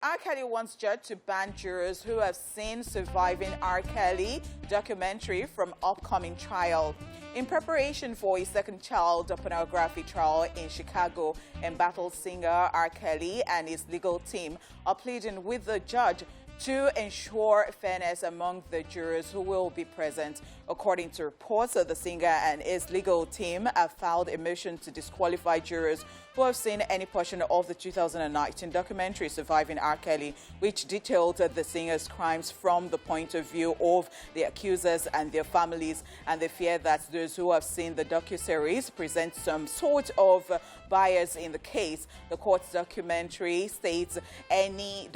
R. Kelly wants judge to ban jurors who have seen Surviving R. Kelly documentary from upcoming trial. In preparation for his second child pornography trial in Chicago, embattled singer R. Kelly and his legal team are pleading with the judge to ensure fairness among the jurors who will be present. According to reports, the singer and his legal team have filed a motion to disqualify jurors who have seen any portion of the 2019 documentary Surviving R. Kelly, which detailed the singer's crimes from the point of view of the accusers and their families, and they fear that those who have seen the docuseries present some sort of bias in the case. The court's documentary states any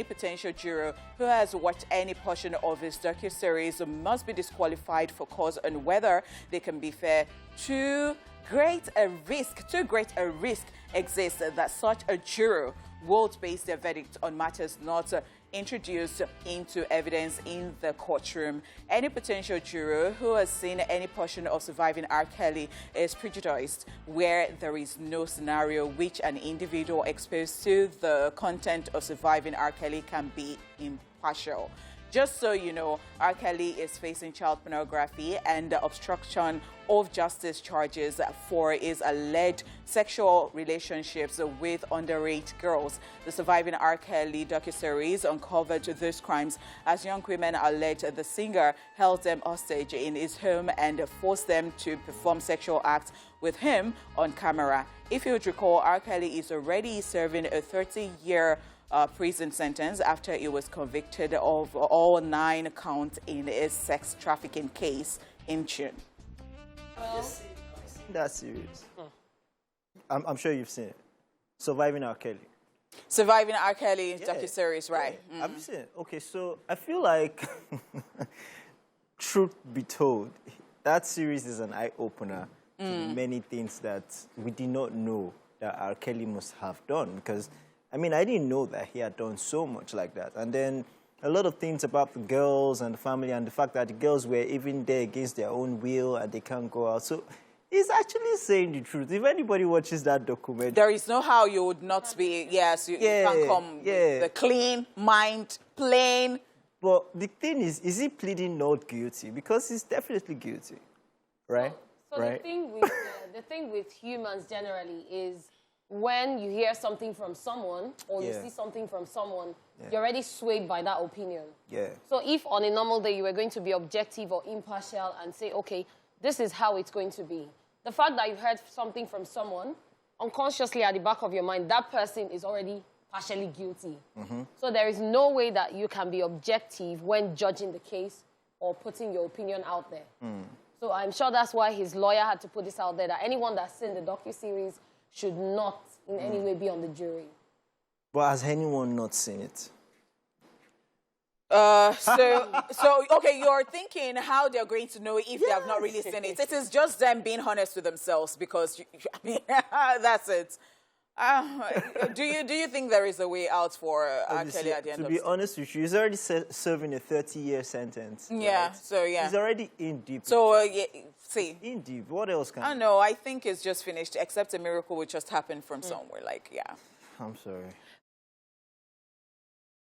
potential juror who has watched any portion of his docuseries must be disqualified for cause on whether they can be fair. Too great a risk exists that such a juror would base their verdict on matters not introduced into evidence in the courtroom. Any potential juror who has seen any portion of Surviving R. Kelly is prejudiced where there is no scenario which an individual exposed to the content of Surviving R. Kelly can be impartial. Just so you know, R. Kelly is facing child pornography and obstruction of justice charges for his alleged sexual relationships with underage girls. The Surviving R. Kelly docuseries uncovered those crimes as young women alleged the singer held them hostage in his home and forced them to perform sexual acts with him on camera. If you would recall, R. Kelly is already serving a 30-year prison sentence after he was convicted of all 9 counts in his sex trafficking case in June. I've seen that series. I'm sure you've seen it. Surviving R. Kelly. Surviving R. Kelly docuseries, right? Yeah. I've seen it. Okay, so I feel like, truth be told, that series is an eye-opener to many things that we did not know that R. Kelly must have done, because I mean, I didn't know that he had done so much like that. And then a lot of things about the girls and the family and the fact that the girls were even there against their own will and they can't go out. So he's actually saying the truth. If anybody watches that documentary... There is no how you would not be, you can't come with the clean mind, plain. But the thing is he pleading not guilty? Because he's definitely guilty, right? So right? The thing with humans generally is, when you hear something from someone or you see something from someone, you're already swayed by that opinion. Yeah. So if on a normal day you were going to be objective or impartial and say, okay, this is how it's going to be, the fact that you heard something from someone, unconsciously at the back of your mind, that person is already partially guilty. So there is no way that you can be objective when judging the case or putting your opinion out there. So I'm sure that's why his lawyer had to put this out there, that anyone that's seen the docuseries should not in any way be on the jury. But has anyone not seen it? So okay, you're thinking how they're going to know if they have not really seen it. It is just them being honest with themselves, because I mean, that's it. Do you think there is a way out for R. Kelly at the end of it? To be honest with you, he's already serving a 30-year sentence. Yeah, right? so yeah. He's already in deep. So, in deep. What else can... I know, I think it's just finished, except a miracle would just happen from somewhere, like, yeah. I'm sorry.